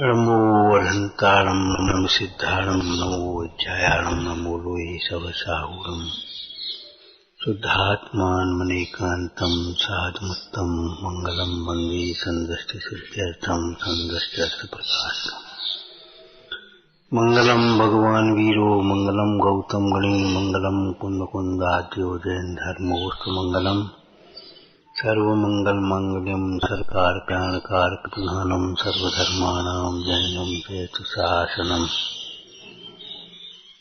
नमो अर्हन्ताणं नमो सिद्धाणं नमो विद्यायाणं नमो लोहि सवसाहुरं शुद्धात्मानमनेकान्तं साधुमुत्तं मंगलम वन्दे सन्दष्टिसिद्ध्यर्थं सन्दष्ट्यर्थप्रकाशकम् मंगलम भगवान वीरो मंगलम गौतम गणी मंगलम कुंदकुंदाद्यो जैन धर्मोस्तु मंगलम सर्वमंगल मंगलम सरकार प्राणकार प्रधानम सर्वधर्माणां जैनम जयतु शासनम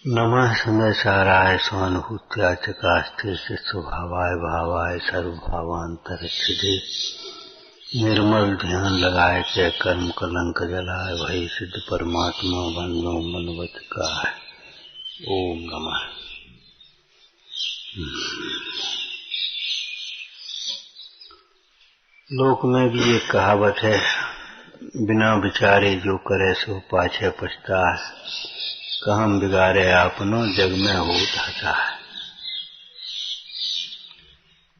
नमः संसाराय स्वानुभूत्या चकास्ते स्वभावाय भावाय सर्वभावांतरक्षिदे निर्मल ध्यान लगाए के कर्म कलंक जलाए भई सिद्ध परमात्मा बंदो मनवत का है। ओम नमः। लोक में भी एक कहावत है, बिना विचारे जो करे सो पाछे पछताए, कहम बिगाड़े आपनो जग में होत हता है।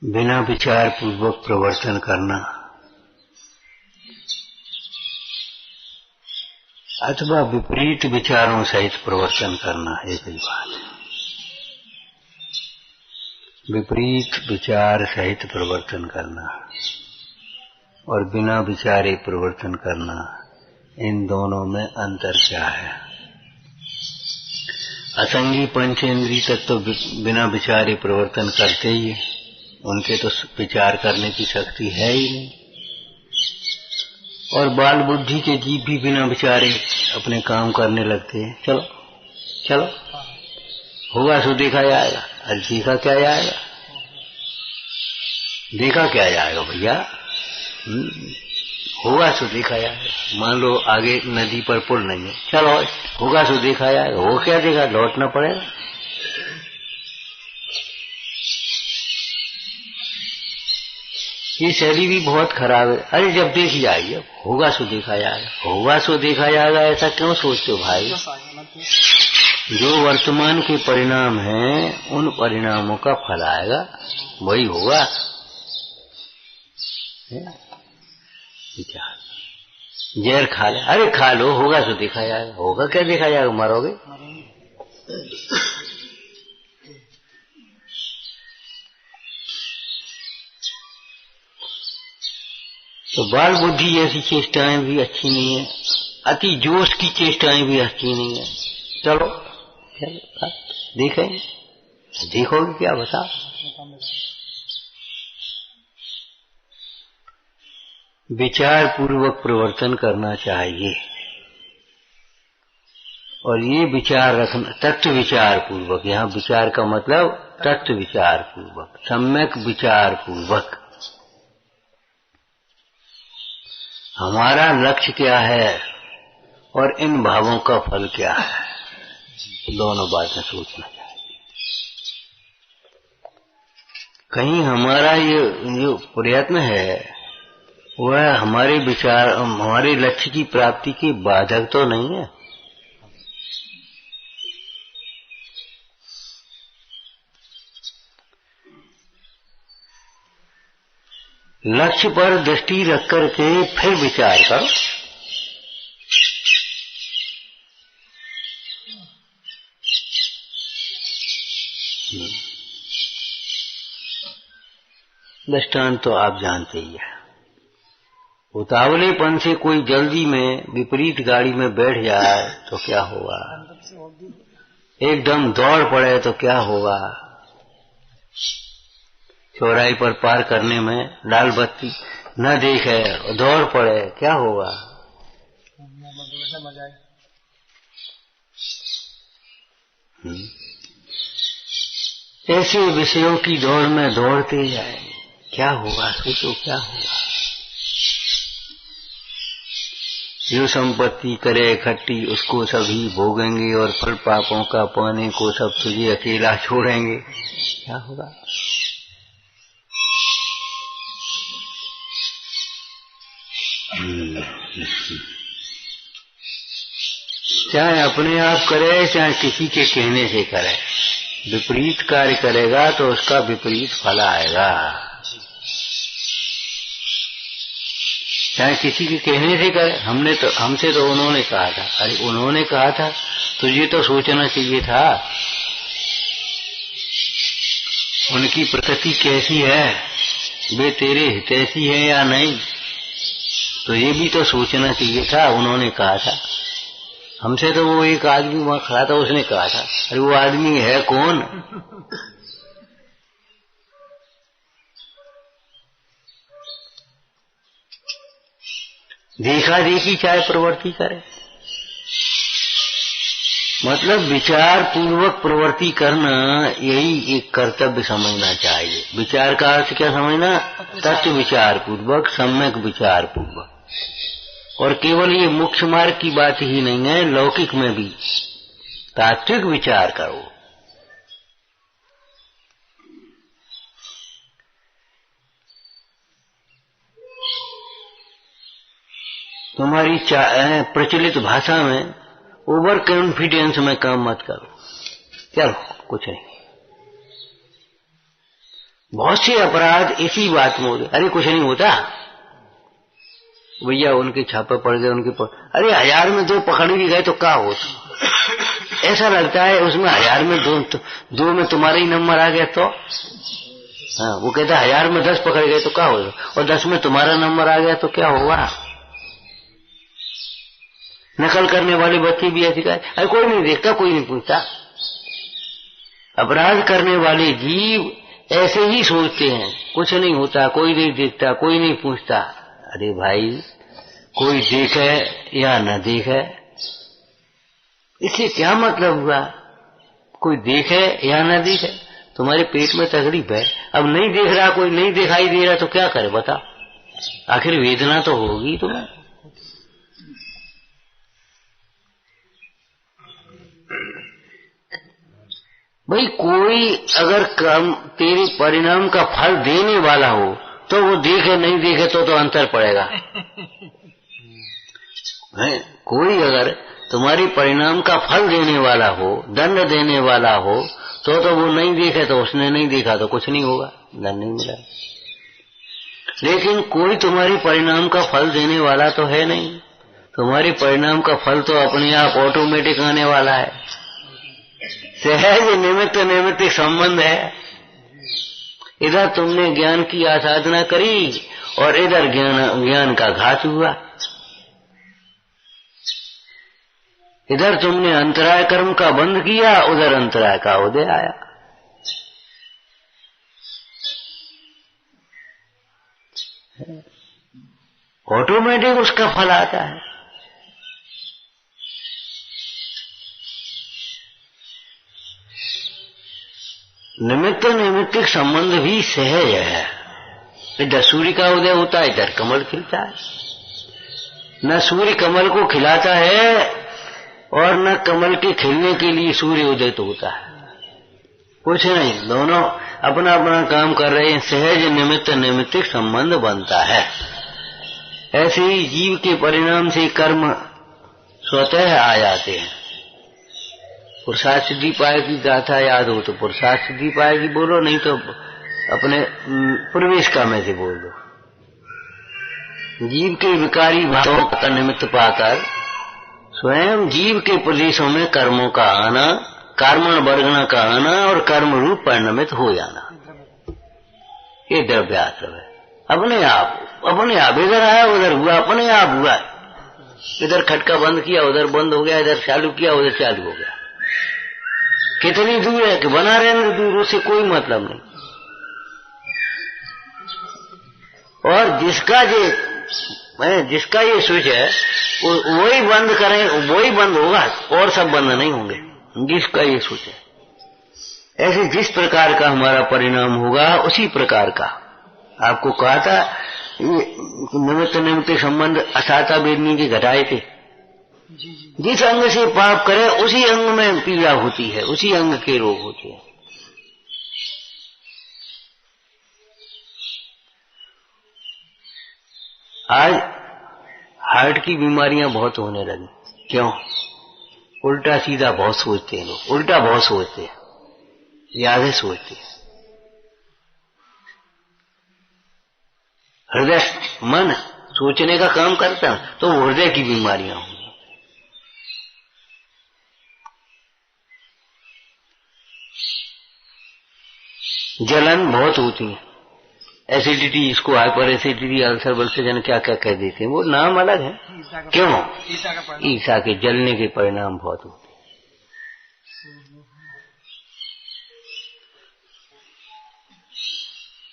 बिना विचार पूर्वक प्रवर्तन करना अथवा विपरीत विचारों सहित प्रवर्तन करना एक ही बात है। विपरीत विचार सहित प्रवर्तन करना और बिना विचारे प्रवर्तन करना, इन दोनों में अंतर क्या है? असंगी पंचेंद्रिय तक तो बिना विचारे प्रवर्तन करते ही है, उनके तो विचार करने की शक्ति है ही नहीं। और बाल बुद्धि के जीव भी बिना विचारे अपने काम करने लगते हैं। चलो चलो होगा सो देखा जाएगा। अरे देखा क्या जाएगा? देखा क्या जाएगा भैया? होगा सो देखा जाएगा। मान लो आगे नदी पर पुल नहीं है, चलो होगा सो देखा जाएगा। वो क्या देखा? लौटना पड़ेगा। ये शैली भी बहुत खराब है। अरे जब देखी जाएगी, होगा सो देखा जाएगा। होगा सो देखा जाएगा ऐसा क्यों सोचते हो भाई? जो वर्तमान के परिणाम हैं, उन परिणामों का फल आएगा, वही होगा। जहर खा ले, अरे खा लो, होगा सो देखा जाएगा। होगा क्या देखा जाएगा? मरोगे। तो बाल बुद्धि जैसी चेष्टाएं भी अच्छी नहीं है, अति जोश की चेष्टाएं भी अच्छी नहीं है। चलो देखें, देखोगे क्या बता? विचार पूर्वक प्रवर्तन करना चाहिए। और ये विचार रखना तत्व विचार पूर्वक। यहाँ विचार का मतलब तत्व विचार पूर्वक, सम्यक विचार पूर्वक। हमारा लक्ष्य क्या है और इन भावों का फल क्या है, दोनों बातें सोचना चाहिए। कहीं हमारा ये जो प्रयत्न है वह हमारे विचार, हमारे लक्ष्य की प्राप्ति की बाधक तो नहीं है। लक्ष्य पर दृष्टि रख करके फिर विचार करो। दृष्टांत तो आप जानते ही हैं। उतावलेपन से कोई जल्दी में विपरीत गाड़ी में बैठ जाए तो क्या होगा? एकदम दौड़ पड़े तो क्या होगा? चौराहे पर पार करने में लाल बत्ती न देखे दौड़ पड़े, क्या होगा? ऐसे विषयों की दौड़ में दौड़ते जाए, क्या होगा? सोचो क्या होगा? जो संपत्ति करे इकट्ठी उसको सभी भोगेंगे और फल पापों का पाने को सब तुझे अकेला छोड़ेंगे, क्या होगा? चाहे अपने आप करे चाहे किसी के कहने से करे, विपरीत कार्य करेगा तो उसका विपरीत फल आएगा। चाहे किसी के कहने से करे। हमसे तो उन्होंने कहा था। अरे उन्होंने कहा था, तुझे तो सोचना चाहिए था उनकी प्रकृति कैसी है, वे तेरे हितैषी है या नहीं, तो ये भी तो सोचना चाहिए था। उन्होंने कहा था। हमसे तो वो एक आदमी वहां खड़ा था, उसने कहा था। अरे वो आदमी है कौन? देखा देखी चाहे प्रवृत्ति करे, मतलब विचार पूर्वक प्रवृत्ति करना, यही एक कर्तव्य समझना चाहिए। विचार का अर्थ क्या समझना? तत्व विचार पूर्वक, सम्यक विचार पूर्वक। और केवल ये मुख्य मार्ग की बात ही नहीं है, लौकिक में भी तात्विक विचार करो। तुम्हारी प्रचलित भाषा में ओवर कॉन्फिडेंस में काम मत करो। चलो कुछ नहीं। बहुत से अपराध इसी बात में होते। अरे कुछ नहीं होता भैया, उनके छापे पड़ गए, अरे 1000 में 2 पकड़ भी गए तो क्या होता? ऐसा लगता है उसमें 1000 में 2 में तुम्हारा ही नंबर आ गया तो हाँ, वो कहता है 1000 में 10 पकड़ गए तो क्या होगा, और 10 में तुम्हारा नंबर आ गया तो क्या होगा? नकल करने वाले बच्चे भी ऐसी कहे, अरे कोई नहीं देखता, कोई नहीं पूछता। अपराध करने वाले जीव ऐसे ही सोचते हैं, कुछ नहीं होता, कोई नहीं देखता, कोई नहीं पूछता। अरे भाई, कोई देखे या न देखे इससे क्या मतलब हुआ? कोई देखे या न देखे, तुम्हारे पेट में तकलीफ है। अब नहीं देख रहा, कोई नहीं दिखाई दे रहा तो क्या करे बता? आखिर वेदना तो होगी तुम्हें। भाई कोई अगर काम तेरे परिणाम का फल देने वाला हो तो वो देखे नहीं देखे तो अंतर पड़ेगा। कोई अगर तुम्हारी परिणाम का फल देने वाला हो, दंड देने वाला हो, तो वो नहीं देखे तो उसने नहीं देखा तो कुछ नहीं होगा, दंड नहीं मिला। लेकिन कोई तुम्हारी परिणाम का फल देने वाला तो है नहीं। तुम्हारी परिणाम का फल तो अपने आप ऑटोमेटिक आने वाला है। सहज निमित्त संबंध है। इधर तुमने ज्ञान की आसाधना करी और इधर ज्ञान का घात हुआ। इधर तुमने अंतराय कर्म का बंद किया, उधर अंतराय का उदय आया। ऑटोमेटिक उसका फल आता है। निमित्त नैमित्तिक संबंध भी सहज है। इधर सूर्य का उदय होता है, इधर कमल खिलता है। न सूर्य कमल को खिलाता है और न कमल के खिलने के लिए सूर्य उदय तो होता है। कुछ नहीं, दोनों अपना अपना काम कर रहे हैं। सहज निमित्त नैमित्तिक संबंध बनता है। ऐसे ही जीव के परिणाम से कर्म स्वतः आ जाते हैं। पुरुषार्थ सिद्धि पाए की गाथा याद हो तो पुरुषार्थ सिद्धि पाएगी बोलो, नहीं तो अपने प्रवेश का में से बोल दो। जीव के विकारी भावों का निमित्त पाकर स्वयं जीव के प्रदेशों में कर्मों का आना, कर्मण वर्गना का आना और कर्म रूप परिणमित हो जाना, ये द्रव्याश्रय है। अपने आप इधर आया उधर हुआ, अपने आप हुआ। इधर खटका बंद किया उधर बंद हो गया, इधर चालू किया उधर चालू हो गया। कितनी दूर है कि बना रहने दूर, उससे कोई मतलब नहीं। और जिसका ये स्विच है वही बंद करें, वही बंद होगा, और सब बंद नहीं होंगे। जिसका ये स्विच है, ऐसे जिस प्रकार का हमारा परिणाम होगा उसी प्रकार का। आपको कहा था निमित्त निमित्त संबंध असाता वेदनी के घटाए थे। जिस अंग से पाप करे उसी अंग में पीड़ा होती है, उसी अंग के रोग होते हैं। आज हार्ट की बीमारियां बहुत होने लगी। क्यों? उल्टा सीधा बहुत सोचते हैं लोग, उल्टा बहुत सोचते हैं, ज्यादा सोचते हैं। हृदय मन सोचने का काम करता तो हृदय की बीमारियां होंगी। जलन बहुत होती है, एसिडिटी, इसको हाइपर एसिडिटी, अल्सर बल्सर क्या क्या कह देते हैं, वो नाम अलग है। क्यों? ईसा के जलने के परिणाम बहुत होते हैं।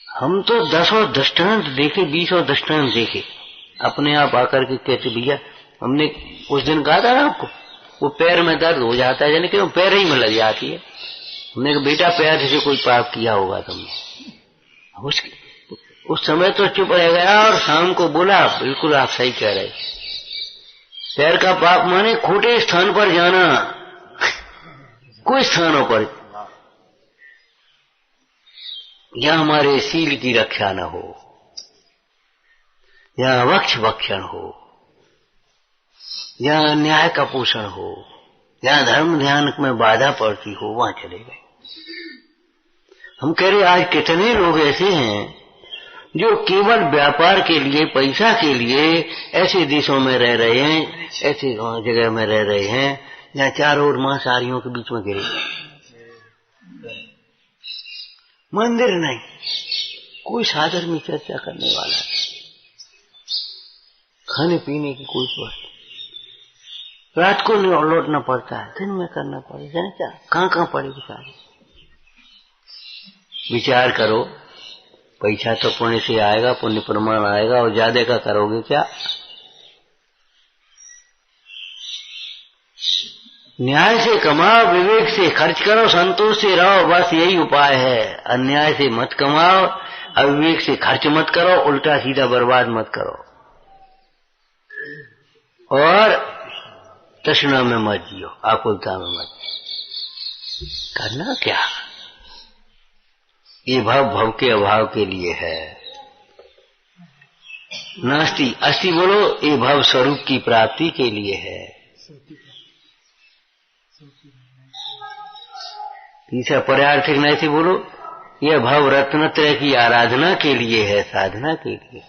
हम तो 10 और दृष्टांत देखे, 20 और दृष्टांत देखे, अपने आप आकर के कहते भैया हमने उस दिन कहा था ना आपको, वो पैर में दर्द हो जाता है, यानी कि वो पैर ही में लग जाती है। हमने कहा बेटा पैर से कोई पाप किया होगा तुमने। उस समय तो चुप रह गया और शाम को बोला बिल्कुल आप सही कह रहे, पैर का पाप माने खोटे स्थान पर जाना, कोई स्थानों पर या हमारे सील की रक्षा न हो, या वक्ष भक्षण हो, या न्याय का पोषण हो, या धर्म ध्यान में बाधा पड़ती हो, वहां चले गए। हम कह रहे आज कितने लोग ऐसे हैं जो केवल व्यापार के लिए, पैसा के लिए ऐसे देशों में रह रहे हैं, ऐसे जगह में रह रहे हैं जहाँ चारों ओर मांसाहारियों के बीच में गिरे, मंदिर नहीं, कोई सादर में चर्चा करने वाला नहीं, खाने पीने की कोई बात, रात को लौटना पड़ता है, दिन में करना पड़ेगा, क्या कहाँ पड़ेगी सारी। विचार करो, पैसा तो पुण्य से आएगा, पुण्य प्रमाण आएगा, और ज्यादा का करोगे क्या? न्याय से कमाओ, विवेक से खर्च करो, संतोष से रहो, बस यही उपाय है। अन्याय से मत कमाओ, अविवेक से खर्च मत करो, उल्टा सीधा बर्बाद मत करो, और तृष्णा में मत जियो, आकुलता में मत। करना क्या? ये भव के अभाव के लिए है। नास्ति अस्ति बोलो, ये भव स्वरूप की प्राप्ति के लिए है। तीसरा पर्यार्थिक नैति बोलो, यह भव रत्नत्रय की आराधना के लिए है, साधना के लिए।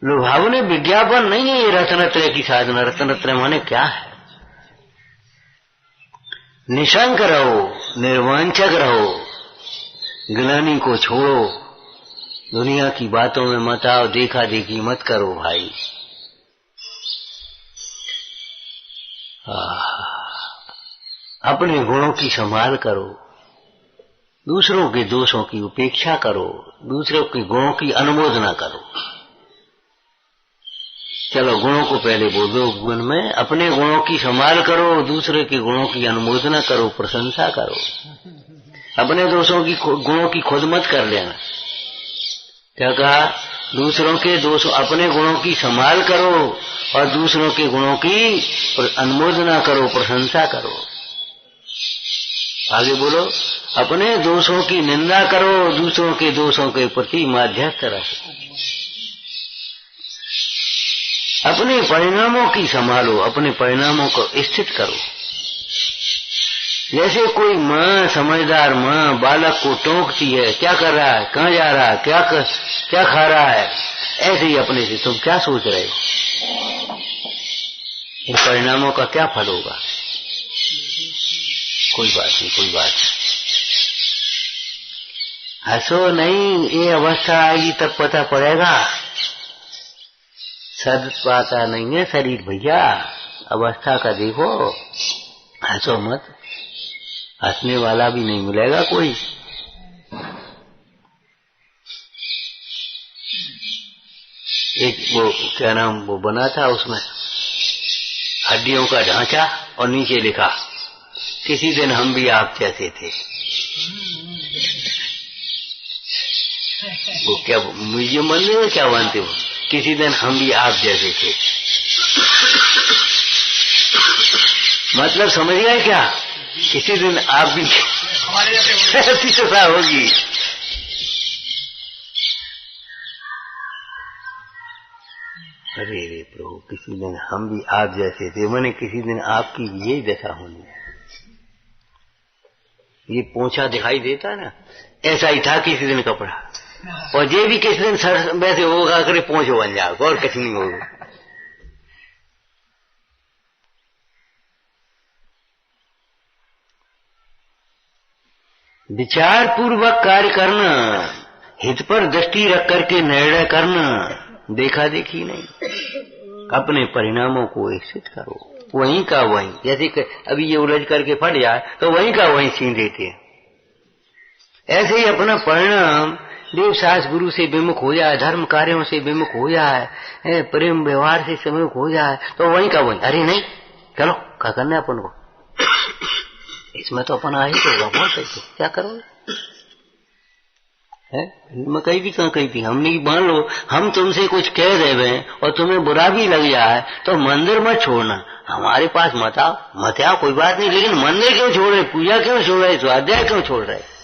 लुभावने विज्ञापन नहीं है ये रत्नत्रय की साधना। रत्नत्रय माने क्या है? निशंक रहो, निर्वांचक रहो, ग्लानि को छोड़ो, दुनिया की बातों में मत आओ, देखा देखी मत करो भाई। अपने गुणों की संभाल करो, दूसरों के दोषों की उपेक्षा करो, दूसरों के गुणों की अनुमोदना करो। चलो गुणों को पहले बोल दो, गुण में अपने गुणों की संभाल करो, दूसरे के गुणों की अनुमोदना करो, प्रशंसा करो। अपने दोषों की गुणों की खुद मत कर लेना। क्या कहा? दूसरों के दोषों, अपने गुणों की संभाल करो और दूसरों के गुणों की अनुमोदना करो, प्रशंसा करो। आगे बोलो, अपने दोषों की निंदा करो, दूसरों के दोषों के प्रति मध्यस्थ रहो। अपने परिणामों की संभालो, अपने परिणामों को स्थित करो। जैसे कोई माँ, समझदार माँ बालक को टोकती है, क्या कर रहा है, कहाँ जा रहा है, क्या खा रहा है, ऐसे ही अपने से तुम क्या सोच रहे हो? इन परिणामों का क्या फल होगा? कोई बात नहीं, कोई बात नहीं। हंसो नहीं, ये अवस्था आएगी तब पता पड़ेगा। सद पाता नहीं है शरीर भैया, अवस्था का देखो। हंसो मत, हंसने वाला भी नहीं मिलेगा कोई। एक वो क्या नाम वो बना था, उसमें हड्डियों का ढांचा और नीचे लिखा, किसी दिन हम भी आप जैसे थे। वो क्या म्यूजियम बन रहे हो, क्या बनते हो? किसी दिन हम भी आप जैसे थे। मतलब समझ गए क्या? किसी दिन आप भी हमारे जैसे होगी। अरे रे प्रभु, किसी दिन हम भी आप जैसे थे, मैंने किसी दिन आपकी यही दशा होनी है। ये पोंछा दिखाई देता है ना, ऐसा ही था किसी दिन कपड़ा, और ये भी किसी दिन सर वैसे होगा करे पहुंचो बन जाओगे और कुछ नहीं होगा। विचार पूर्वक कार्य करना, हित पर दृष्टि रख करके निर्णय करना, देखा देखी नहीं। अपने परिणामों को स्थित करो, वहीं का वहीं। जैसे अभी ये उलझ करके फट जाए तो वहीं का वहीं छीन देते हैं। ऐसे ही अपना परिणाम देव शास्त्र गुरु से विमुख हो जाए, धर्म कार्यों से विमुख हो जाए, प्रेम व्यवहार से विमुख हो जाए तो वहीं का वहीं। अरे नहीं, चलो क्या करना है अपन को, इसमें तो अपन आ ही तो बहुत सही, क्या करोगे है। मैं कही भी कहाँ कही थी, हमने मान लो हम तुमसे कुछ कह देवे और तुम्हें बुरा भी लग जाए तो मंदिर मत छोड़ना, हमारे पास मत आओ कोई बात नहीं, लेकिन मंदिर क्यों छोड़ रहे, पूजा क्यों छोड़ रहे, स्वाध्याय क्यों छोड़ रहे।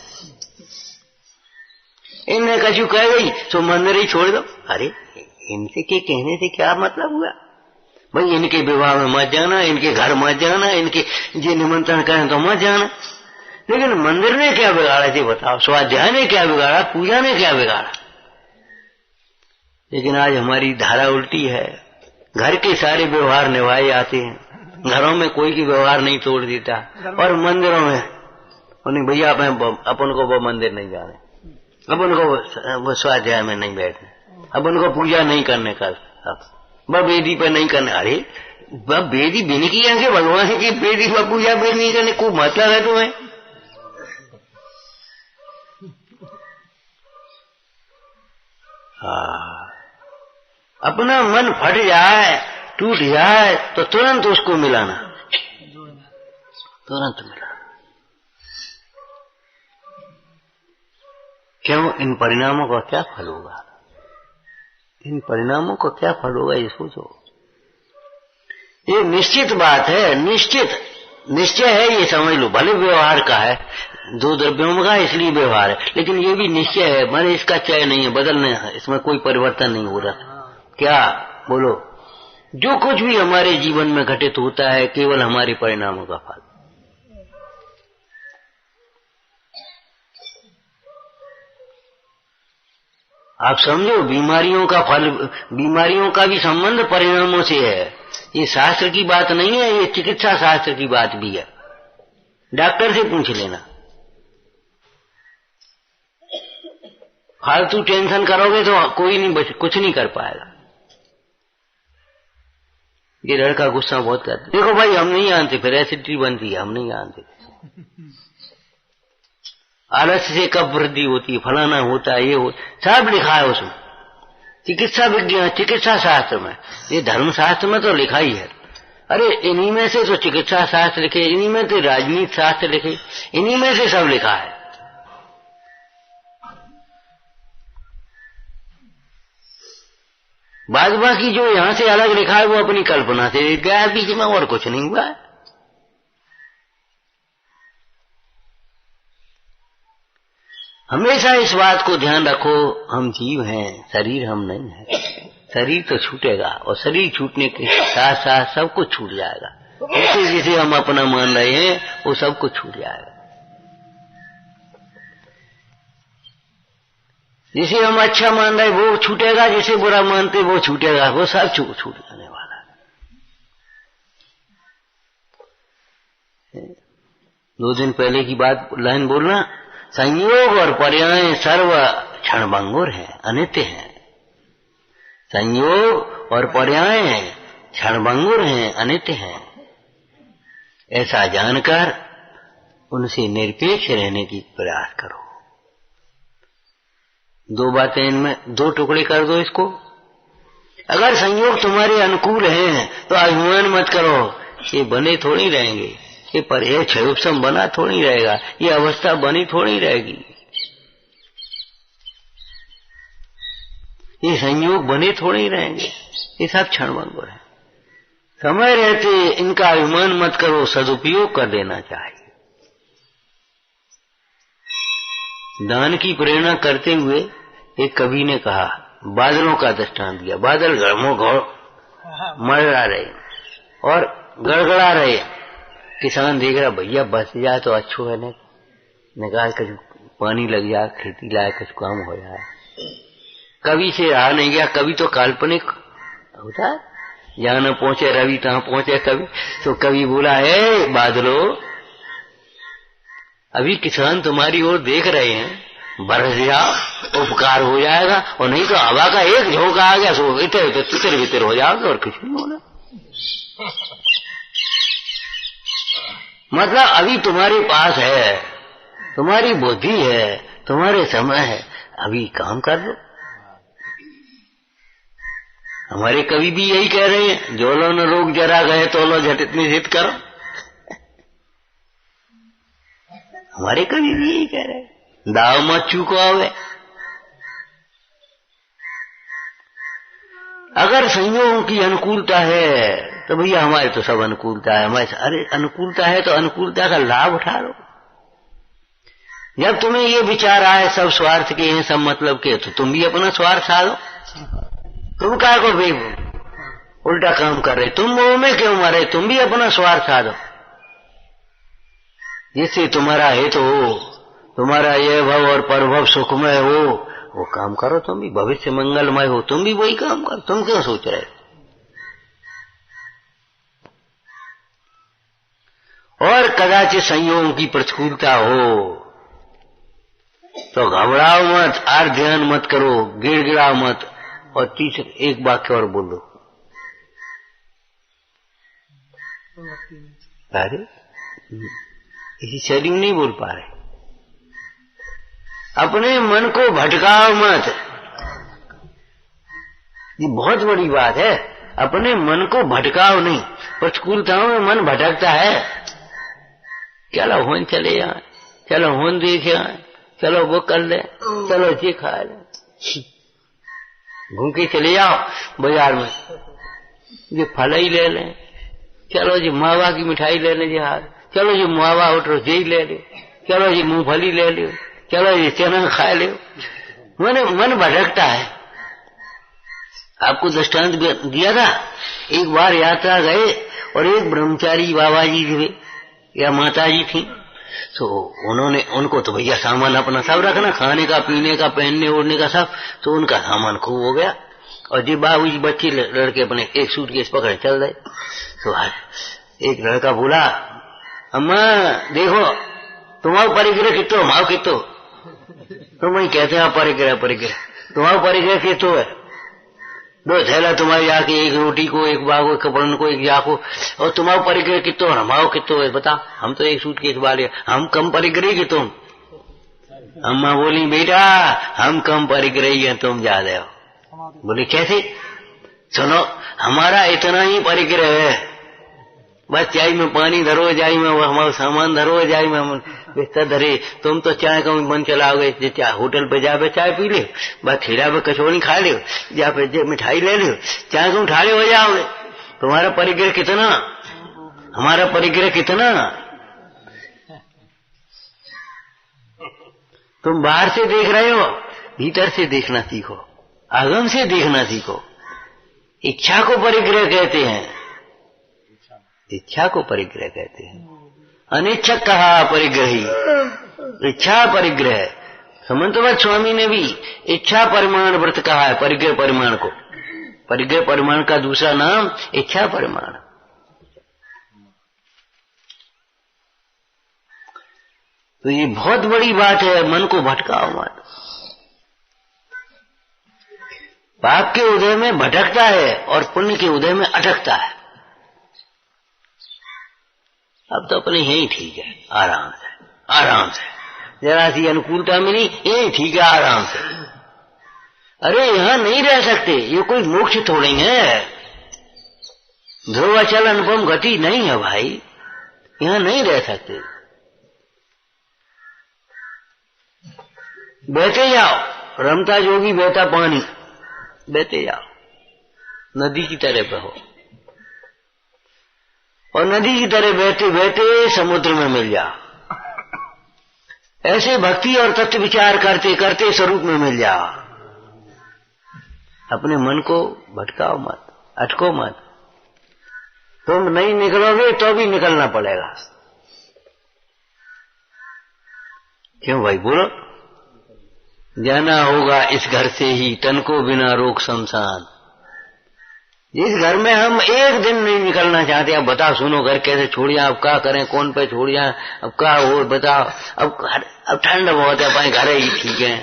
इनने कछु कह गई तो मंदिर ही छोड़ दो। अरे इनसे के कहने से क्या मतलब हुआ भाई, इनके विवाह में मत जाना, इनके घर मत जाना, इनके जो निमंत्रण करें तो मत जाना। लेकिन मंदिर ने क्या बिगाड़ा थी बताओ, स्वाध्याय ने क्या बिगाड़ा, पूजा ने क्या बिगाड़ा। लेकिन आज हमारी धारा उल्टी है, घर के सारे व्यवहार निभाए जाते हैं, घरों में कोई की व्यवहार नहीं तोड़ देता, और मंदिरों में उन्हें भैया अपन को वो मंदिर नहीं जाने, अपन को वो स्वाध्याय में नहीं बैठने, अपन को पूजा नहीं करने का, वह वेदी पर नहीं करने। अरे वह वेदी बिन की आगे भगवान की वेदी पर पूजा भी नहीं करने को मतलब है तुम्हें। अपना मन फट जाए, टूट जाए तो तुरंत उसको मिलाना, तुरंत मिलाना। क्यों, इन परिणामों का क्या फल होगा, इन परिणामों का क्या फल होगा ये सोचो। ये निश्चित बात है, निश्चय है, ये समझ लो। भले व्यवहार का है, दो द्रव्यों का इसलिए व्यवहार है, लेकिन ये भी निश्चय है, मैंने इसका चय नहीं है, बदलने है, इसमें कोई परिवर्तन नहीं हो रहा। क्या बोलो, जो कुछ भी हमारे जीवन में घटित होता है केवल हमारे परिणामों का फल। आप समझो, बीमारियों का फल, बीमारियों का भी संबंध परिणामों से है। ये शास्त्र की बात नहीं है, ये चिकित्सा शास्त्र की बात भी है, डॉक्टर से पूछ लेना। फालतू टेंशन करोगे तो कोई नहीं कुछ नहीं कर पाएगा। ये लड़का गुस्सा बहुत करता, देखो भाई हम नहीं जानते, फिर एसिडिटी बनती है, हम नहीं जानते। आलस्य से कब वृद्धि होती है, फलाना होता है, ये हो, सब लिखा है उसमें, चिकित्सा विज्ञान, चिकित्सा शास्त्र में। ये धर्म शास्त्र में तो लिखा ही है। अरे इन्हीं में से तो चिकित्सा शास्त्र लिखे, इन्हीं में तो राजनीति शास्त्र लिखे, इन्हीं में से सब लिखा है। बाद बाकी जो यहां से अलग लिखा है वो अपनी कल्पना से लिख गया है बीच में, और कुछ नहीं हुआ है। हमेशा इस बात को ध्यान रखो, हम जीव हैं, शरीर हम नहीं है। शरीर तो छूटेगा, और शरीर छूटने के साथ साथ सब कुछ छूट जाएगा। जैसे जिसे हम अपना मान रहे हैं वो सब कुछ छूट जाएगा। जिसे हम अच्छा मान रहे वो छूटेगा, जिसे बुरा मानते वो छूटेगा, वो सब छूट जाने वाला है। 2 दिन पहले की बात लाइन बोलना, संयोग और पर्याय सर्व क्षणभंगुर है, अनित्य है। संयोग और पर्याय क्षणभंगुर हैं, अनित्य हैं। ऐसा जानकर उनसे निरपेक्ष रहने की प्रयास करो। 2 बातें इनमें, 2 टुकड़े कर दो इसको। अगर संयोग तुम्हारे अनुकूल हैं तो अभिमान मत करो, ये बने थोड़ी रहेंगे, ये पर यह क्षयोपशम बना थोड़ी रहेगा, ये अवस्था बनी थोड़ी रहेगी, ये संयोग बने थोड़ी रहेंगे, ये सब क्षणभंगुर है। समय रहते इनका अभिमान मत करो, सदुपयोग कर देना चाहिए। दान की प्रेरणा करते हुए एक कवि ने कहा, बादलों का दृष्टांत दिया। बादल घड़मोघड़ मरड़ा रहे और गड़गड़ा रहे, किसान देख रहा, भैया बच जाए तो अच्छो है, निकाल कर पानी लग जाए, खेती लायक कुछ काम हो जाए। कवि से रहा नहीं गया, कवि तो काल्पनिक होता है, जहां न पहुंचे रवि तहां पहुंचे कवि। तो कवि बोला है बादलो, अभी किसान तुम्हारी ओर देख रहे हैं, बरस जाओ, उपकार हो जाएगा, और नहीं तो हवा का एक झोंका आ गया सो इतर तितर बितर हो जाओगे और कुछ नहीं होना। मतलब अभी तुम्हारे पास है, तुम्हारी बुद्धि है, तुम्हारे समय है, अभी काम कर लो। हमारे कवि भी यही कह रहे हैं, जो लो न रोग जरा गए तो लो झट इतनी जिद करो। हमारे कवि भी यही कह रहे हैं, दाव मत चूको आवे। अगर संयोगों की अनुकूलता है तो भैया हमारे तो सब अनुकूलता है, हमारे अरे अनुकूलता है तो अनुकूलता का लाभ उठा लो। जब तुम्हें ये विचार आए सब स्वार्थ के हैं, सब मतलब के, तो तुम भी अपना स्वार्थ साधो। तुम क्या को भी उल्टा काम कर रहे, तुम मोह में क्यों मरे, तुम भी अपना स्वार्थ साधो, जिससे तुम्हारा हित हो, तुम्हारा ये भव और परभव सुखमय हो, वो काम करो। तुम भी भविष्य मंगलमय हो, तुम भी वही काम करो। तुम क्यों सोच रहे? और कदाचित संयोगों की प्रतिकूलता हो तो घबराओ मत, और ध्यान मत करो, गिड़गिड़ाओ मत, और तीसरे एक वाक्य और बोल दो। अरे इसी शरीर नहीं बोल पा रहे। अपने मन को भटकाओ मत, ये बहुत बड़ी बात है। अपने मन को भटकाओ नहीं। प्रतिकूलताओं में मन भटकता है, चलो होन चले जाए, चलो होन देखे आए, चलो वो कर ले, चलो ये खा ले, घूम के चले जाओ बाजार में, ये फल ही ले लें, चलो जी मावा की मिठाई ले लें, हाथ चलो जी मावा उठो जी ले लो, चलो जी मूंगफली ले लो, चलो जी चना खा लो। मन भटकता है। आपको दृष्टांत दिया था, एक बार यात्रा गए और एक ब्रह्मचारी बाबा जी थे या माता जी थी, तो उनको तो भैया सामान अपना सब रखना, खाने का, पीने का, पहनने ओढ़ने का सब, तो उनका सामान खूब हो गया। और जी बाबू जी बच्चे लड़के अपने एक सूटकेस पकड़े चल रहे। तो एक लड़का बोला, अम्मा देखो तुम्हारा परिग्रह कितो, हमारा कितो। तो वही कहते हैं परिग्रह तुम्हारा परिग्रह कितो है, दो थैला तुम्हारी आके, एक रोटी को, एक बागो, कपड़न को, एक जाको, और तुम्हारा परिग्रह कितो और हमारा कितो है, बता। हम तो एक सूटकेस वाले, हम कम परिग्रही कि तुम। अम्मा बोली, बेटा हम कम परिग्रही हैं, तुम ज्यादा हो। बोले कैसे? सुनो, हमारा इतना ही परिग्रह है, बस चाय में पानी धरो, जाई में हमारा सामान धरो, जाई में हम बिस्तर धरे। तुम तो चाय का मन चलाओगे, होटल पे जाके चाय पी ले, बस ठेला पे कचौड़ी खा ले, या फिर मिठाई ले लो, चाय तुम ठाड़े हो जाओगे। तुम्हारा परिग्रह कितना, हमारा परिग्रह कितना। तुम बाहर से देख रहे हो, भीतर से देखना सीखो, आगम से देखना सीखो। इच्छा को परिग्रह कहते हैं, इच्छा को परिग्रह कहते हैं। अनिच्छक कहा परिग्रही, इच्छा परिग्रह। समंतवत स्वामी ने भी इच्छा परिमाण व्रत कहा है, परिग्रह परिमाण को। परिग्रह परिमाण का दूसरा नाम इच्छा परिमाण। तो ये बहुत बड़ी बात है, मन को भटकाओ मत। पाप के उदय में भटकता है और पुण्य के उदय में अटकता है। अब तो अपने यही ठीक है, आराम से, आराम से, जरा सी अनुकूलता मिली, यही ठीक है, आराम से। अरे यहां नहीं रह सकते, ये कोई मोक्ष थोड़ी है, ध्रुवाचल अनुपम गति नहीं है भाई, यहां नहीं रह सकते। बहते जाओ, रमता जोगी बहता पानी, बहते जाओ, नदी की तरह बहो, और नदी की तरह बहते बहते समुद्र में मिल जाओ। ऐसे भक्ति और तत्व विचार करते करते स्वरूप में मिल जाओ। अपने मन को भटकाओ मत, अटको मत। तुम नहीं निकलोगे तो भी निकलना पड़ेगा। क्यों भाई बोलो? जाना होगा इस घर से ही तन को बिना रोक शमशान। जिस घर में हम एक दिन नहीं निकलना चाहते, अब बताओ सुनो घर कैसे छोड़िए, अब क्या करें, कौन पे छोड़िए, अब क्या हो बताओ। अब ठंड बहुत है भाई घर ही ठीक है,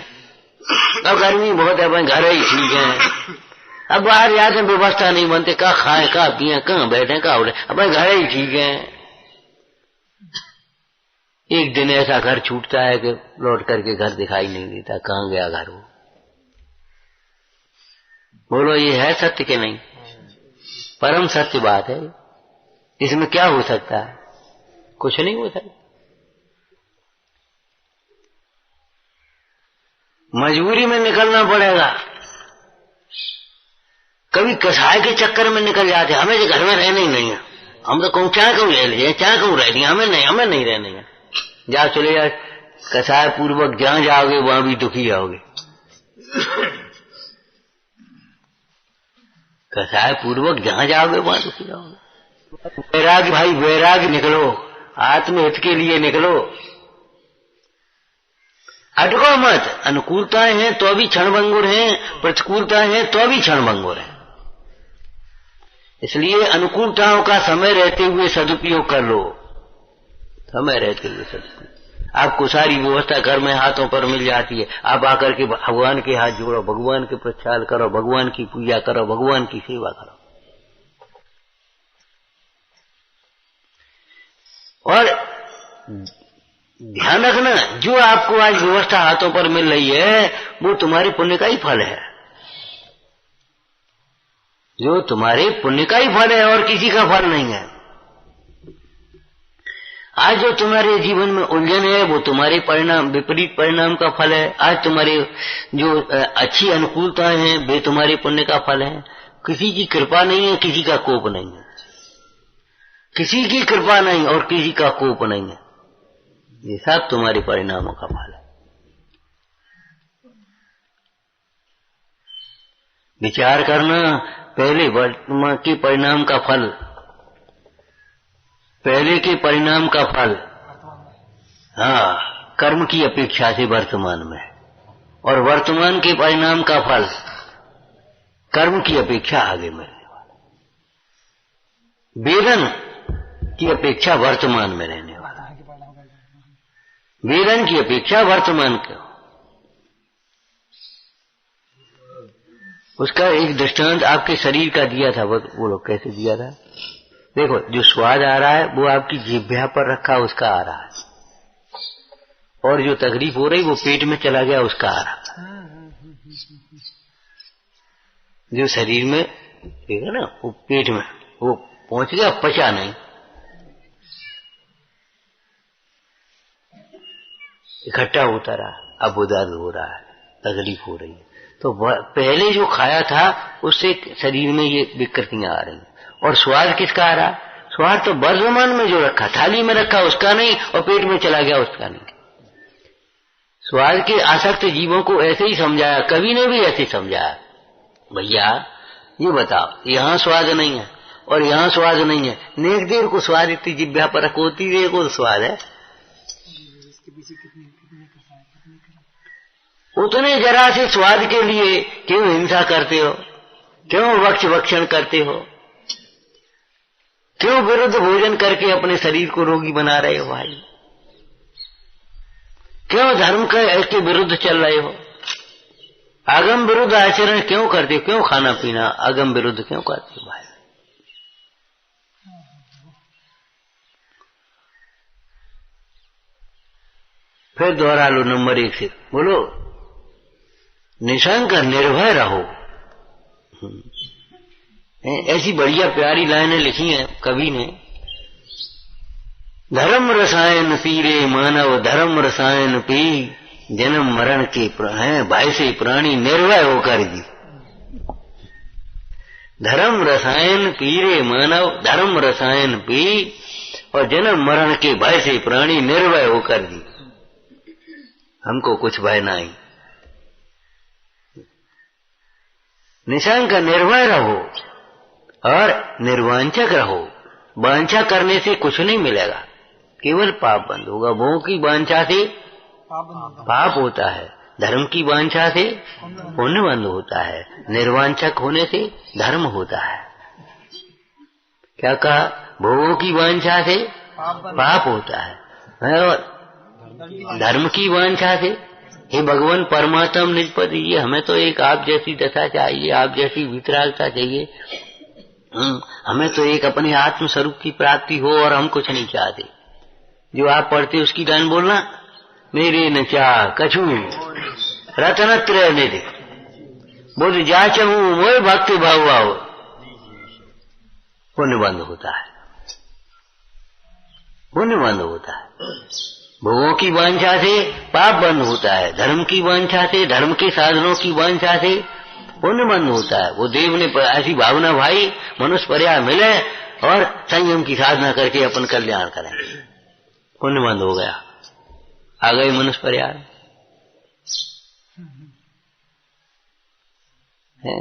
अब गर्मी बहुत है भाई घर ही ठीक है, अब बाहर जाते व्यवस्था नहीं बनते, क्या खाएं क्या पिए, कहाँ बैठे क्या उठे, अब भाई घर ही ठीक है। एक दिन ऐसा घर छूटता है कि लौट करके घर दिखाई नहीं देता, कहाँ गया घर वो। बोलो ये है सत्य के नहीं? परम सत्य बात है। इसमें क्या हो सकता है? कुछ नहीं हो सकता। मजबूरी में निकलना पड़ेगा। कभी कसाई के चक्कर में निकल जाते, हमें जो घर में रहना ही नहीं है, हम तो कहूँ क्या कहूँ रह लिए, क्या कहूँ रह लिए, हमें नहीं रहने है। जा चले जा, कसाय पूर्वक जहां जाओगे वहां भी दुखी आओगे। कसाय पूर्वक जहां जाओगे वहां दुखी आओगे। वैराग्य भाई वैराग्य निकलो, आत्महित के लिए निकलो, अटको मत। अनुकूलताएं हैं तो भी क्षणभंगुर हैं, प्रतिकूलताएं हैं तो भी क्षणभंगुर हैं। इसलिए अनुकूलताओं का समय रहते हुए सदुपयोग कर लो, समय रहते हुए सदुपयोग। आपको सारी व्यवस्था घर में हाथों पर मिल जाती है, आप आकर के भगवान के हाथ जोड़ो, भगवान के प्रचार करो, भगवान की पूजा करो, भगवान की सेवा करो। और ध्यान रखना, जो आपको आज व्यवस्था हाथों पर मिल रही है वो तुम्हारे पुण्य का ही फल है, जो तुम्हारे पुण्य का ही फल है और किसी का फल नहीं है। आज जो तुम्हारे जीवन में उलझन है वो तुम्हारे परिणाम, विपरीत परिणाम का फल है। आज तुम्हारे जो अच्छी अनुकूलताएं हैं वे तुम्हारे पुण्य का फल है। किसी की कृपा नहीं है, किसी का कोप नहीं है, किसी की कृपा नहीं और किसी का कोप नहीं है, ये सब तुम्हारे परिणामों का फल है। विचार करना, पहले वर्तमान के परिणाम का फल, पहले के परिणाम का फल हाँ कर्म की अपेक्षा से वर्तमान में, और वर्तमान के परिणाम का फल कर्म की अपेक्षा आगे मिलने वाला, वेदन की अपेक्षा वर्तमान में रहने वाला, वेदन की अपेक्षा वर्तमान का। उसका एक दृष्टांत आपके शरीर का दिया था, वो लोग कैसे दिया था? देखो, जो स्वाद आ रहा है वो आपकी जिह्वा पर रखा उसका आ रहा है, और जो तकलीफ हो रही वो पेट में चला गया उसका आ रहा है। जो शरीर में ठीक है ना, वो पेट में वो पहुंच गया, पचा नहीं, इकट्ठा होता रहा, अब वो दर्द हो रहा है, तकलीफ हो रही है। तो पहले जो खाया था उससे शरीर में ये विकृतियां आ रही हैं। और स्वाद किसका आ रहा? स्वाद तो वर्तमान में जो रखा, थाली में रखा उसका नहीं, और पेट में चला गया उसका नहीं। स्वाद के आसक्त जीवों को ऐसे ही समझाया, कवि ने भी ऐसे समझाया, भैया ये बताओ यहाँ स्वाद नहीं है और यहाँ स्वाद नहीं है, नेक देर को स्वाद इतनी जिह्वा पर रखोती देर को स्वाद है, उतने जरा से स्वाद के लिए क्यों हिंसा करते हो, क्यों वक्ष भक्षण करते हो, क्यों विरुद्ध भोजन करके अपने शरीर को रोगी बना रहे हो भाई, क्यों धर्म के विरुद्ध चल रहे हो, आगम विरुद्ध आचरण क्यों करते हो, क्यों खाना पीना आगम विरुद्ध क्यों करते हो भाई। फिर दोहरा लो नंबर 1 से, बोलो निशंक निर्भय रहो। ऐसी बढ़िया प्यारी लाइनें लिखी हैं कवि ने, धर्म रसायन पीरे मानव धर्म रसायन पी, जन्म मरण के भय से प्राणी निर्भय होकर जी। धर्म रसायन पीरे मानव धर्म रसायन पी, और जन्म मरण के भय से प्राणी निर्भय होकर जी। हमको कुछ भय नहीं, निशंक निर्भय रहो और निर्वांछक रहो। वांछा करने से कुछ नहीं मिलेगा, केवल पाप बंद होगा। भोग की वांछा से पाप होता है, धर्म की वांछा से पुण्य बंध होता है, निर्वांछक होने से धर्म होता है। क्या कहा? भोगों की वांछा से पाप होता है और धर्म की वांछा से हे भगवान परमात्मा निजपद दीजिए, हमें तो एक आप जैसी दशा चाहिए, आप जैसी वितरागता चाहिए, हमें तो एक अपने आत्म स्वरूप की प्राप्ति हो और हम कुछ नहीं चाहते। जो आप पढ़ते उसकी गान बोलना, मेरे न चाह कछु रतनत्र निधि बोध जाचहूं मोय भक्ति भाव आओ, पुण्य बंद होता है, पुण्य बंद होता है। भोगों की वांछा से पाप बंद होता है, धर्म की वांछा से, धर्म के साधनों की वांछा से पुण्य बंद होता है। वो देव ने ऐसी भावना भाई मनुष्य पर्याय मिले और संयम की साधना करके अपन कल्याण करें, पुण्य बंद हो गया, आ गए मनुष्य पर्याय।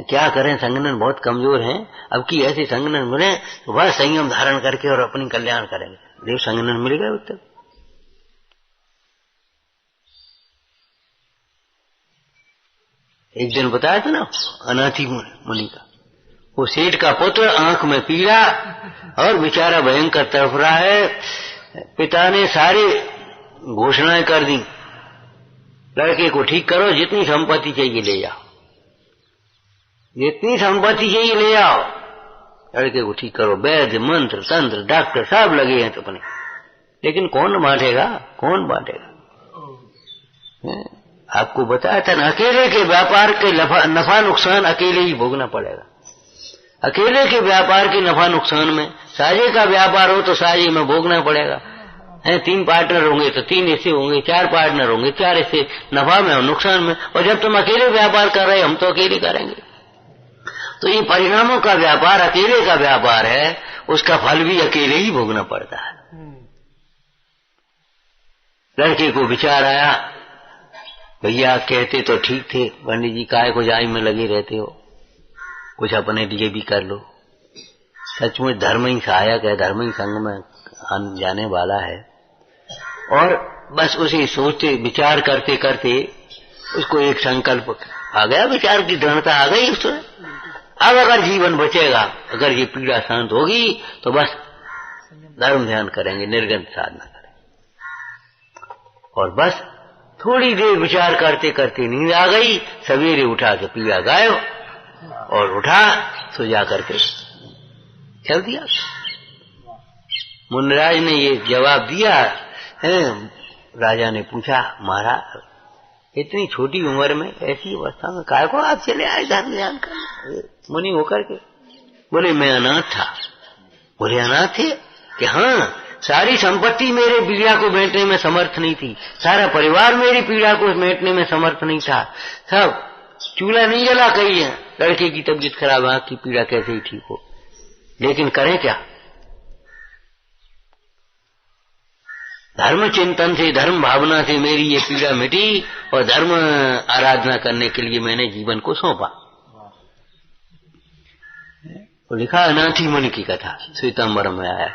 क्या करें, संगठन बहुत कमजोर हैं। अब की ऐसे संगठन मिले तो वह संयम धारण करके और अपनी कल्याण करेंगे। देव संगठन मिल गए उत्तर। एक दिन बताया था ना अनाथी मुनि का, वो सेठ का पुत्र, आंख में पीड़ा और बेचारा भयंकर तड़फ रहा है। पिता ने सारी घोषणाएं कर दी, लड़के को ठीक करो, जितनी संपत्ति चाहिए ले जाओ, जितनी संपत्ति चाहिए ले आओ, लड़के को ठीक करो। वैद्य मंत्र तंत्र डॉक्टर सब लगे हैं तो अपने, लेकिन कौन बांटेगा, कौन बांटेगा? आपको बताया था ना, अकेले के व्यापार के नफा नुकसान अकेले ही भोगना पड़ेगा। अकेले के व्यापार के नफा नुकसान में, साझे का व्यापार हो तो साझे में भोगना पड़ेगा। 3 पार्टनर होंगे तो 3 हिस्से होंगे, 4 पार्टनर होंगे 4 हिस्से, नफा में और नुकसान में। और जब तुम अकेले व्यापार कर रहे, हम तो अकेले करेंगे। तो ये परिणामों का व्यापार अकेले का व्यापार है, उसका फल भी अकेले ही भोगना पड़ता है। लड़के को विचार आया, भैया कहते तो ठीक थे, पंडित जी काहे को जाई में लगे रहते हो, कुछ अपने लिए भी कर लो। सचमुच धर्म ही सहायक है, धर्म ही संग में आने जाने वाला है। और बस उसे सोचते विचार करते करते उसको एक संकल्प आ गया, विचार की दृढ़ता आ गई उसमें। अब अगर जीवन बचेगा, अगर ये पीड़ा शांत होगी तो बस धर्म ध्यान करेंगे, निर्गंत साधना करेंगे। और बस थोड़ी देर विचार करते करते नींद आ गई, सवेरे उठा के पीड़ा गायब, और उठा सो जा करके चल दिया। मुनिराज ने ये जवाब दिया है। राजा ने पूछा, महाराज इतनी छोटी उम्र में ऐसी अवस्था में काय को आप चले आए धर्म ध्यान कर मुनि होकर के? बोले मैं अनाथ था। बोले अनाथ थे कि हाँ, सारी संपत्ति मेरे पीड़ा को बांटने में समर्थ नहीं थी, सारा परिवार मेरी पीड़ा को बांटने में समर्थ नहीं था, सब चूल्हा नहीं जला कही है, लड़के की तबीयत खराब, आंख की पीड़ा कैसे ही ठीक हो, लेकिन करें क्या? धर्म चिंतन से, धर्म भावना से मेरी ये पीड़ा मिटी और धर्म आराधना करने के लिए मैंने जीवन को सौंपा। तो लिखा अनाथी मुनि की कथा, श्वेतांबर में आया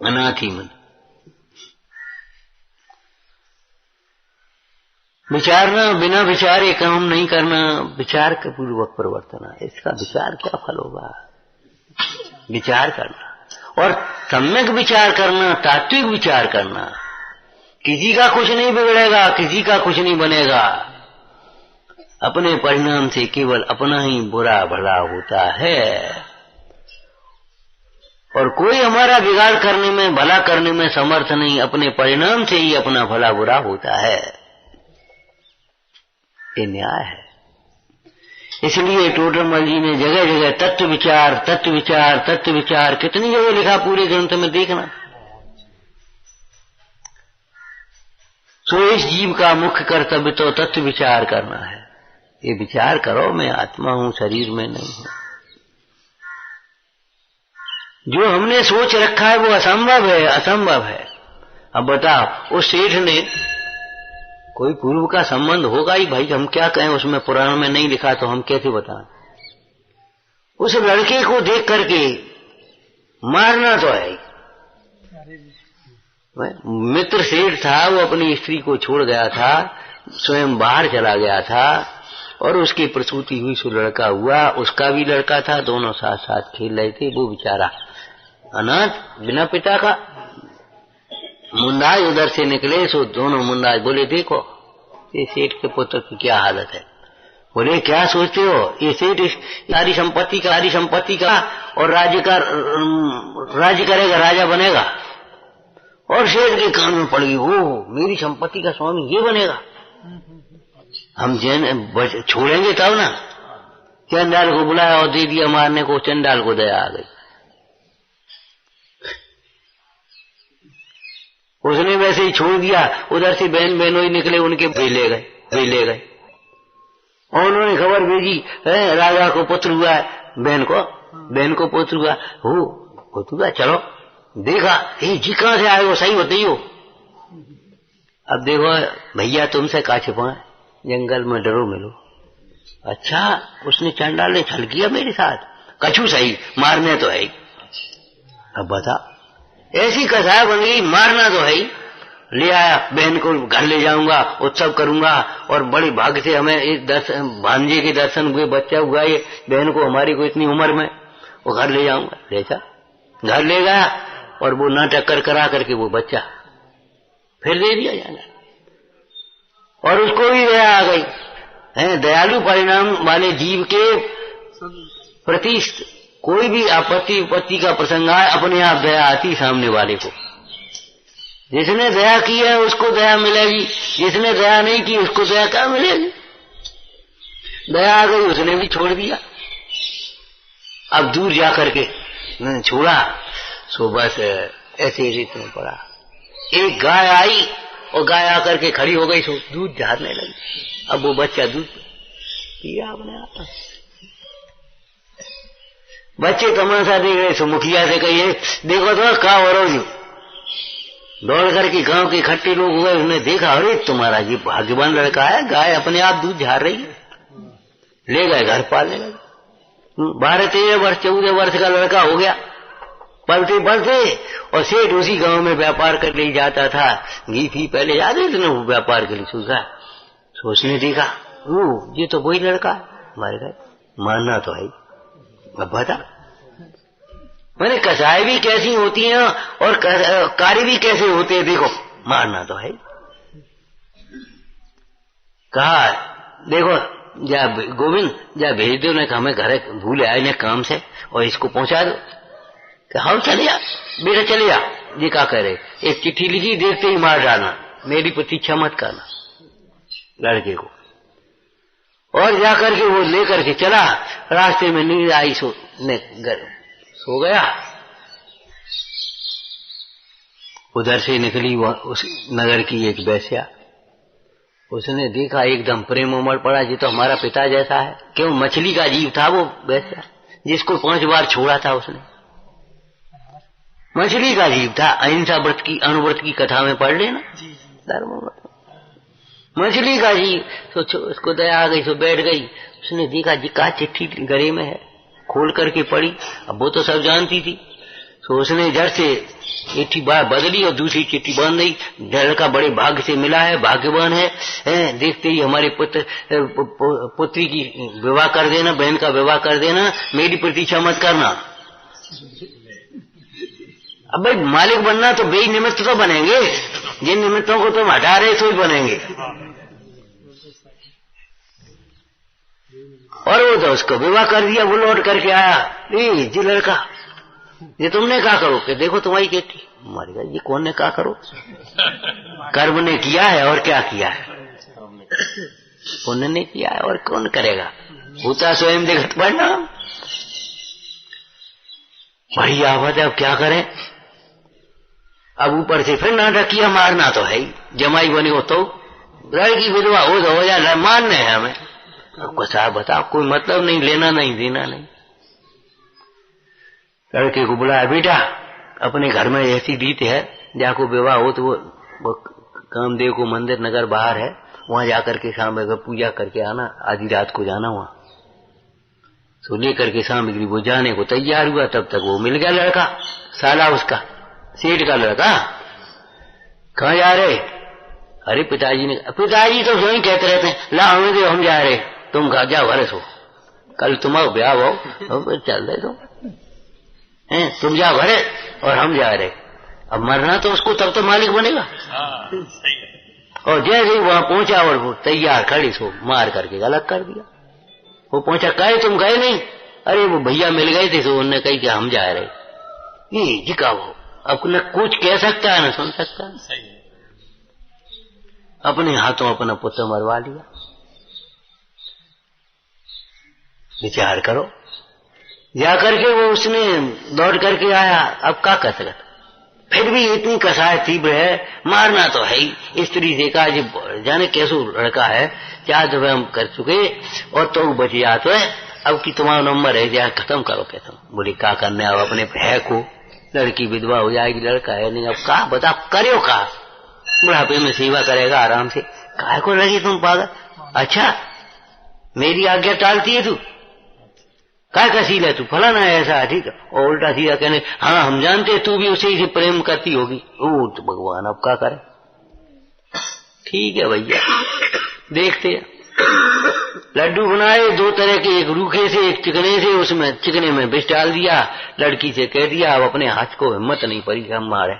अनाथी मुनि। विचारना, बिना विचारे काम नहीं करना, विचार के पूर्वक परिवर्तन। इसका विचार क्या फल होगा? विचार करना और सम्यक विचार करना, तात्विक विचार करना। किसी का कुछ नहीं बिगड़ेगा, किसी का कुछ नहीं बनेगा। अपने परिणाम से केवल अपना ही बुरा भला होता है, और कोई हमारा बिगाड़ करने में, भला करने में समर्थ नहीं। अपने परिणाम से ही अपना भला बुरा होता है, ये न्याय है। इसलिए टोडरमल जी ने जगह जगह तत्व विचार, तत्व विचार, तत्व विचार कितनी जगह लिखा पूरे ग्रंथ में, देखना। सो इस जीव का मुख्य कर्तव्य तो तत्व विचार करना है। ये विचार करो, मैं आत्मा हूं, शरीर में नहीं हूं। जो हमने सोच रखा है वो असंभव है, असंभव है। अब बताओ, उस सेठ ने कोई पूर्व का संबंध होगा ही भाई, हम क्या कहें, उसमें पुराण में नहीं लिखा तो हम कैसे बताएं? उस लड़के को देख करके मारना तो है। मित्र सेठ था, वो अपनी स्त्री को छोड़ गया था, स्वयं बाहर चला गया था और उसकी प्रसूति हुई, सो लड़का हुआ, उसका भी लड़का था, दोनों साथ साथ खेल रहे थे। वो बेचारा अनाथ बिना पिता का। मुंडाज उधर से निकले, सो दोनों मुंडाज बोले देखो ये सेठ के पुत्र की क्या हालत है। बोले क्या सोचते हो, ये सेठ सारी संपत्ति का और राज्य करेगा, राजा बनेगा। और सेठ के कान में पड़ गई, ओ मेरी संपत्ति का स्वामी ये बनेगा, हम जैन छोड़ेंगे तब ना। चंडाल को बुलाया और दे दिया मारने को। चंडाल को दया आ गई, उसने वैसे ही छोड़ दिया। उधर से बहन बहनोई निकले, उनके वे ले गए और उन्होंने खबर भेजी राजा को पुत्र हुआ है, बहन को पुत्र हुआ हो, पुत्र हुआ। चलो देखा, जी कहां से आए हो, सही बताइयो। अब देखो भैया तुमसे का छिपाए, जंगल में डरो मिलो। अच्छा, उसने चंडाल ने छल किया मेरे साथ, कछू सही मारने तो है। अब बता, ऐसी कसाय बन गई, मारना तो है। ले आया, बहन को घर ले जाऊंगा, उत्सव करूंगा और बड़े भाग्य से हमें इस भांजे के दर्शन हुए, बच्चा हुआ ये बहन को, हमारी को इतनी उम्र में, वो घर ले जाऊंगा। देखा, घर ले गया और वो नाटक करा करके वो बच्चा फिर दे दिया जाना। और उसको भी दया आ गई है। दयालु परिणाम वाले जीव के प्रति कोई भी आपत्ति का प्रसंग आए, अपने आप दया आती सामने वाले को। जिसने दया की है उसको दया मिलेगी, जिसने दया नहीं की उसको दया क्या मिलेगी। दया आ गई, उसने भी छोड़ दिया। अब दूर जा करके छोड़ा, सो बस ऐसे रीत में पड़ा। एक गाय आई और गाय आकर के खड़ी हो गई, सो दूध झाड़ने लगी। अब वो बच्चा दूध पी रहा अपने आप। बच्चे तमाशा देख रहे, सो मुखिया से कहिए देखो तो क्या हो रहा हो। दौड़ करके गांव के इकट्ठे लोग हुए, उसने देखा, अरे तुम्हारा ये भाग्यवान लड़का है, गाय अपने आप दूध झाड़ रही है। ले गए घर पालने लगे। 12-13 वर्ष 14 वर्ष का लड़का हो गया, पलते पलते। और सेठ उसी गांव में व्यापार कर ले जाता था। घी थी पहले, याद है इतने वो व्यापार के लिए सूखा। सोचने देखा, ये तो वही लड़का है हमारे घर, मानना तो है। अब बता, मैंने कसाई भी कैसी होती हैं और कार्य भी कैसे होते हैं, देखो मारना तो है। कहा देखो जा गोविंद, जा भेज दो, ने कहा हमें घर भूल आए ने काम से, और इसको पहुंचा दो। हाँ चले जा बेटा, चले जा। ये क्या कह रहे, एक चिट्ठी लिखी, देखते ही मार डालना, मेरी प्रतीक्षा मत करना लड़के को। और जाकर के वो लेकर के चला, रास्ते में नींद आई, सो गया। उधर से निकली उस नगर की एक वेश्या, उसने देखा, एकदम प्रेम उमड़ पड़ा, ये तो हमारा पिता जैसा है। क्यों, मछली का जीव था वो वेश्या, जिसको 5 बार छोड़ा था उसने। मछली का जीव था। अहिंसा व्रत की, अनुव्रत की कथा में पढ़ लेना, धर्म मछली का जीव। तो उसको दया आ गई, तो बैठ गई। उसने देखा जी का चिट्ठी गले में है, खोल करके पढ़ी। अब वो तो सब जानती थी, तो उसने जड़ से चिट्ठी बदली और दूसरी चिट्ठी बांध दी। लड़का बड़े भाग्य से मिला है, भाग्यवान है, देखते ही हमारे पुत्री की विवाह कर देना, बहन का विवाह कर देना, मेरी प्रतीक्षा मत करना। अब भाई मालिक बनना तो बेई निमित्त तो बनेंगे, जिन निमित्तों को तुम हटा रहे तो ही बनेंगे। और वो तो उसको विवाह कर दिया। वो लौट करके आया, जी लड़का ये तुमने क्या करो, कि देखो तुम्हारी बेटी। हमारी ये कौन ने क्या करो, कर्म ने किया है और क्या किया है, पुण्य ने किया है और कौन करेगा, होता स्वयं देखत पड़ना। बड़ी आफत है, अब क्या करें। अब ऊपर से फिर नाटक किया, मारना तो है ही, जमाई बने हो तो, लड़की विधवा हो जाए, मारने है हमें। आपको साहब बताओ, कोई मतलब नहीं, लेना नहीं देना नहीं। लड़के को बुलाया, बेटा अपने घर में ऐसी रीत है, जाको विवाह हो तो वो कामदेव को मंदिर नगर बाहर है, वहां जाकर के सामग्री पूजा करके आना, आधी रात को जाना वहां। तो लेकर के सामग्री वो जाने को तैयार हुआ, तब तक वो मिल गया लड़का, साला उसका, सेठ का लड़का। कहाँ जा रहे, अरे पिताजी तो स्वयं कहते रहते हैं, ला हमें दे, हम जा रहे, तुम खा जा भरस हो, कल तुम्हारा ब्याह हो, चल रहे तुम जा भरे और हम जा रहे। अब मरना तो उसको तब तो मालिक बनेगा। और जैसे ही वहां पहुंचा और वो तैयार खड़ी सो मार करके अलग कर दिया। वो पहुंचा, कहे तुम गए नहीं? अरे वो भैया मिल गए थे, तो उन्होंने कही कि हम जा रहे। ये जिका वो अब न कुछ कह सकता है न सुन सकता है। अपने हाथों अपना पुत्र मरवा लिया। विचार करो। जा करके वो उसने दौड़ करके आया, अब क्या कर सकता? फिर भी इतनी कसाय तीव्र है, मारना तो है ही। स्त्री से कहा जाने कैसो लड़का है, 4 दफे हम कर चुके और तो बच जा, तो है अब की तुम्हारा नंबर है, जा खत्म करो। कहता बोली क्या करने, अब अपने भय को, लड़की विधवा हो जाएगी, लड़का है नहीं, अब कहा बता करो का? बुढ़ापे में सेवा करेगा आराम से, काहे को लगी तुम पागल? अच्छा मेरी आज्ञा टालती है तू, काय का सील है तू, फलाना है ऐसा, ठीक है। और उल्टा सीधा कहने, हाँ हम जानते तू भी उसे से प्रेम करती होगी। ओ तो भगवान अब क्या करे? ठीक है भैया, देखते हैं। लड्डू बनाए 2 तरह के, एक रूखे से एक चिकने से। उसमें चिकने में विष डाल दिया। लड़की से कह दिया, अब अपने हाथ को हिम्मत नहीं पड़ी हम मारे।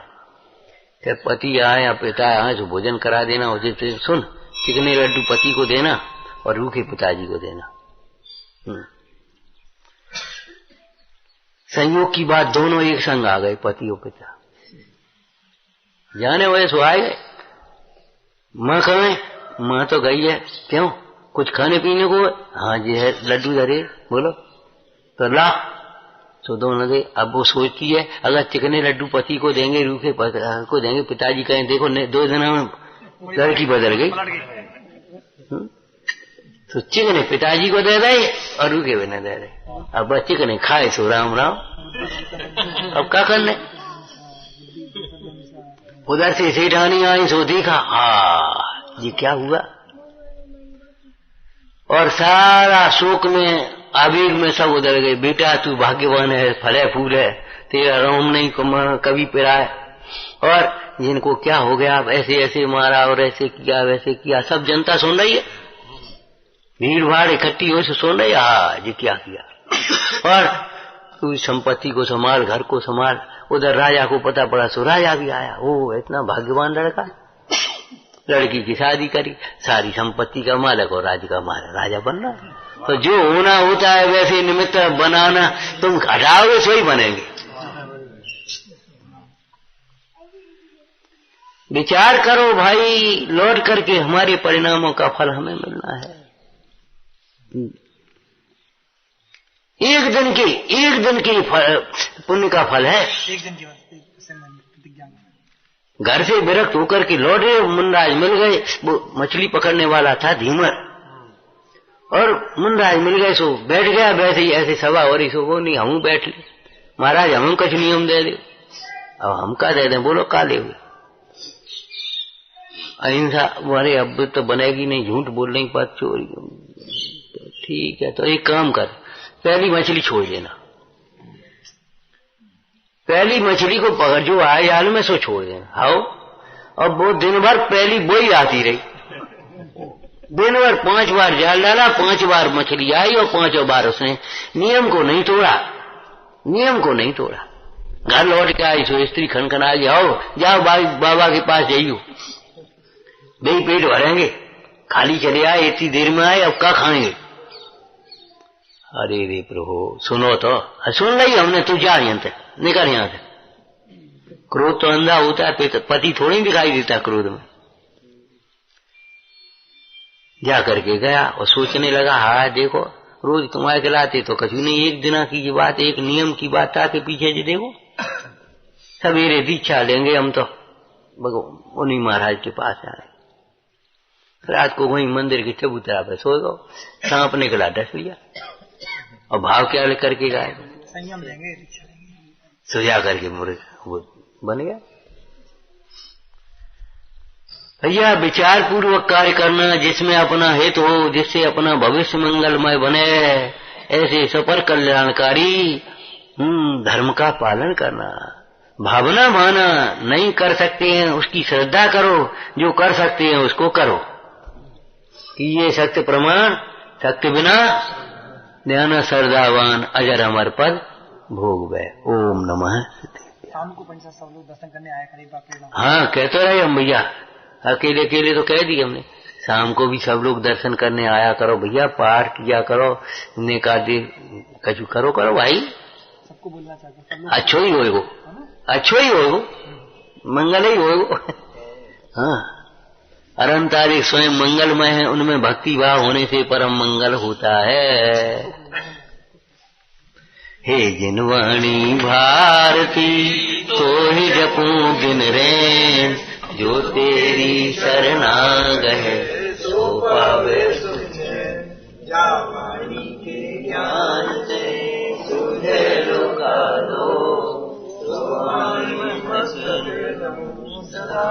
क्या पति आए या पिता आए तो भोजन करा देना, उसे सुन, चिकने लड्डू पति को देना और रूखे पिताजी को देना। संयोग की बात, दोनों एक संग आ गए, पति और पिता। जाने वैसे आए गए। माँ कहाँ? माँ तो गई है। क्यों, कुछ खाने पीने को? हाँ जी है, लड्डू धरे, बोलो तो ला। तो दोनों दे। अब वो सोचती है, अगर चिकने लड्डू पति को देंगे, रूखे को देंगे, पिताजी कहें देखो 2 दिन में लड़की बदल गई, तो चिकने पिताजी को दे रहे और रूखे भी न दे रहे। अब चिकने खाए सो राम राम। अब क्या करने? उधर से सेठानी आई, सो देखा, हाँ ये क्या हुआ? और सारा शोक में, आवेग में सब उधर गए। बेटा तू भाग्यवान है, फले फूल है, तेरा रोम नहीं कभी पिरा है। और जिनको क्या हो गया, ऐसे ऐसे मारा और ऐसे किया वैसे किया, सब जनता सुन रही है, भीड़ भाड़ इकट्ठी हो से सुन रही है, हाँ जी क्या किया। और तू संपत्ति को संभाल, घर को संभाल। उधर राजा को पता पड़ा, सो राजा भी आया। ओ इतना भाग्यवान लड़का, लड़की की शादी करी, सारी संपत्ति का मालिक और राज्य का मालिक, राजा बनना। तो जो होना होता है वैसे निमित्त बनाना, तुम हटाओगे सो ही बनेंगे। विचार करो भाई, लौट करके हमारे परिणामों का फल हमें मिलना है। एक दिन की पुण्य का फल है। एक दिन की घर से विरक्त होकर के लौटे, मुनराज मिल गए। वो मछली पकड़ने वाला था धीमर, और मुनराज मिल गए, सो बैठ गया। वैसे ही ऐसे सभा हो रही, सो वो नहीं हम बैठ ले, महाराज हम कुछ नियम दे दे। अब हम का दे दें, बोलो का ले हुए? अहिंसा। अरे अब तो बनेगी नहीं, झूठ बोलने की बात, चोरी। तो ठीक है, तो एक काम कर, पहली मछली छोड़ देना, पहली मछली को पकड़ जो आए जाल में सो छोड़ देना। आओ, अब वो दिन भर पहली बोई आती रही, दिन भर 5 बार जाल डाला, 5 बार मछली आई और 5 बार उसने नियम को नहीं तोड़ा, नियम को नहीं तोड़ा। घर लौट के आई, सो स्त्री खनखन आ गया, आओ जाओ बाबा के पास जाइयो, दही पेट भरेंगे, खाली चले आए, इतनी देर में आए, अब क्या खाएंगे? अरे रे प्रभु सुनो तो, सुन रही हमने, तू जा यहाँ से, निकल यहाँ से। क्रोध तो अंधा होता है, पति थोड़ी दिखाई देता क्रोध में। जा करके गया और सोचने लगा, हाँ देखो रोज तुम्हारे खिलाते तो कछु नहीं, एक दिना की ये बात, एक नियम की बात था कि पीछे जी देखो सवेरे दीक्षा लेंगे हम तो उन्हीं महाराज के पास आए। रात को वहीं मंदिर के चबूतरा पे सो गो, सांप निकला डस लिया, और भाव क्या करके गाय संयम लेंगे, सुझा करके वो बन गया। भैया विचार पूर्वक कार्य करना, जिसमें अपना हित हो, जिससे अपना भविष्य मंगलमय बने, ऐसे सपर कल्याणकारी धर्म का पालन करना। भावना माना नहीं कर सकते हैं उसकी श्रद्धा करो, जो कर सकते हैं उसको करो। कि ये सत्य प्रमाण सत्य बिना ध्यान श्रद्धावान अजर अमर पद भोग गए। ओम नमः। शाम को पंचा सब लोग दर्शन करने आए खरीद। हाँ कहते रहे हम भैया, अकेले अकेले तो कह दिए हमने, शाम को भी सब लोग दर्शन करने आया करो भैया, पाठ किया करो, नेकादि कछु करो भाई, सबको बोलना चाहते। अच्छो ही होएगो, अच्छो ही होएगो, मंगल ही होएगो। हाँ, अरंतारिक स्वयं मंगलमय है, उनमें भक्ति भाव होने से परम मंगल होता है। हे जिनवाणी भारती तो ही जपूं दिन रैन, जो तेरी शरणागत सो पावे जा वाणी के ज्ञान से सुझे लोका दो, सो वाणी मस्त सदा